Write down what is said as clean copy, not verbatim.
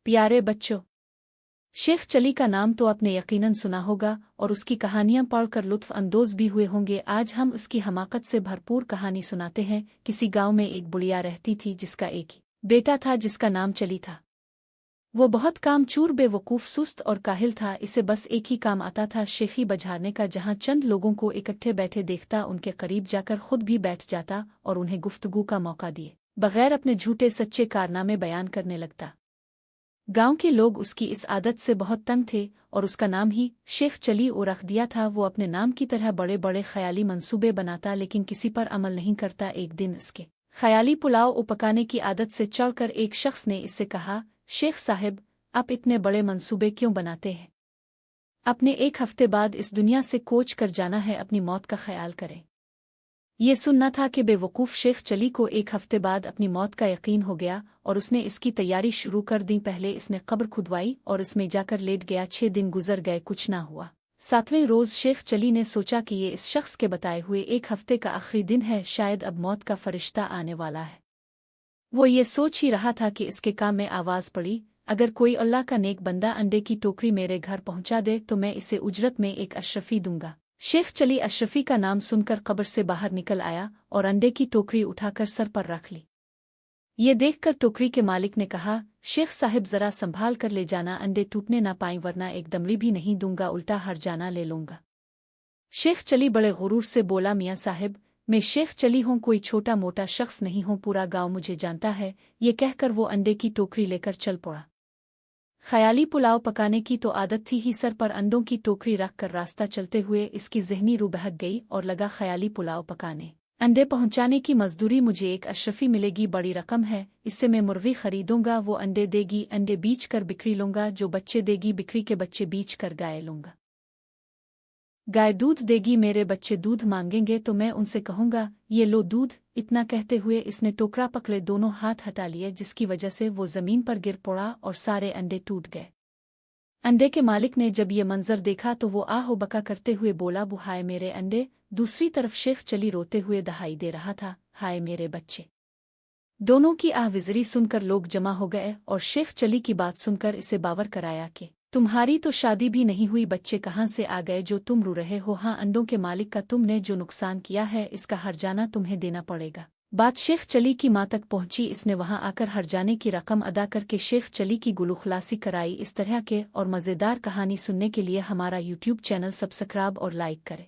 प्यारे बच्चों, शेख चली का नाम तो आपने यकीनन सुना होगा और उसकी कहानियां पढ़कर लुत्फ अंदोज भी हुए होंगे। आज हम उसकी हमाकत से भरपूर कहानी सुनाते हैं। किसी गांव में एक बुढ़िया रहती थी जिसका एक ही बेटा था जिसका नाम चली था। वो बहुत कामचूर, बेवकूफ़, सुस्त और काहिल था। इसे बस एक ही काम आता था, शेखी बजारने का। जहाँ चंद लोगों को इकट्ठे बैठे देखता, उनके करीब जाकर खुद भी बैठ जाता और उन्हें गुफ्तगू का मौका दिए बगैर अपने झूठे सच्चे कारनामे बयान करने लगता। गांव के लोग उसकी इस आदत से बहुत तंग थे और उसका नाम ही शेख चली ओ रख दिया था। वो अपने नाम की तरह बड़े बड़े ख्याली मंसूबे बनाता, लेकिन किसी पर अमल नहीं करता। एक दिन इसके ख्याली पुलाव पकाने की आदत से चढ़कर एक शख्स ने इससे कहा, शेख साहब, आप इतने बड़े मंसूबे क्यों बनाते हैं? अपने एक हफ्ते बाद इस दुनिया से कोच कर जाना है, अपनी मौत का ख्याल करें। ये सुनना था कि बेवकूफ़ शेख चली को एक हफ्ते बाद अपनी मौत का यकीन हो गया और उसने इसकी तैयारी शुरू कर दी। पहले इसने कब्र खुदवाई और उसमें जाकर लेट गया। 6 दिन गुजर गए, कुछ ना हुआ। 7वें रोज़ शेख चली ने सोचा कि ये इस शख्स के बताए हुए एक हफ्ते का आखिरी दिन है, शायद अब मौत का फरिश्ता आने वाला है। वो ये सोच ही रहा था कि इसके कान में आवाज़ पड़ी, अगर कोई अल्लाह का नेक बंदा अंडे की टोकरी मेरे घर पहुंचा दे तो मैं इसे उजरत में एक अशरफी दूंगा। शेख चली अशरफी का नाम सुनकर कब्र से बाहर निकल आया और अंडे की टोकरी उठाकर सर पर रख ली। ये देखकर टोकरी के मालिक ने कहा, शेख साहिब जरा संभाल कर ले जाना, अंडे टूटने ना पाएं वरना एक दमड़ी भी नहीं दूंगा, उल्टा हर जाना ले लूंगा। शेख चली बड़े गुरूर से बोला, मियाँ साहिब, मैं शेख चली हूँ, कोई छोटा मोटा शख्स नहीं हूँ, पूरा गांव मुझे जानता है। ये कहकर वो अंडे की टोकरी लेकर चल पड़ा। ख्याली पुलाव पकाने की तो आदत थी ही, सर पर अंडों की टोकरी रख कर रास्ता चलते हुए इसकी ज़हनी रूह बहक गई और लगा ख्याली पुलाव पकाने। अंडे पहुंचाने की मजदूरी मुझे एक अशरफी मिलेगी, बड़ी रकम है, इससे मैं मुर्गी खरीदूंगा, वो अंडे देगी, अंडे बीच कर बिक्री लूंगा, जो बच्चे देगी बिक्री के बच्चे बीच कर गाय लूंगा। गाय दूध देगी, मेरे बच्चे दूध मांगेंगे तो मैं उनसे कहूंगा, ये लो दूध। इतना कहते हुए इसने टोकरा पकड़े दोनों हाथ हटा लिए, जिसकी वजह से वो जमीन पर गिर पड़ा और सारे अंडे टूट गए। अंडे के मालिक ने जब ये मंजर देखा तो वो आहो बका करते हुए बोला, बुहाय मेरे अंडे। दूसरी तरफ शेख चली रोते हुए दहाई दे रहा था, हाय मेरे बच्चे। दोनों की आहविजरी सुनकर लोग जमा हो गए और शेख चली की बात सुनकर इसे बावर कराया कि तुम्हारी तो शादी भी नहीं हुई, बच्चे कहाँ से आ गए जो तुम रो रहे हो? हाँ, अंडों के मालिक का तुमने जो नुकसान किया है इसका हर्जाना तुम्हें देना पड़ेगा। बात शेख चली की माँ तक पहुंची। इसने वहां आकर हर्जाने की रकम अदा करके शेख चली की गुलुखलासी कराई। इस तरह के और मज़ेदार कहानी सुनने के लिए हमारा YouTube चैनल सब्सक्राइब और लाइक करें।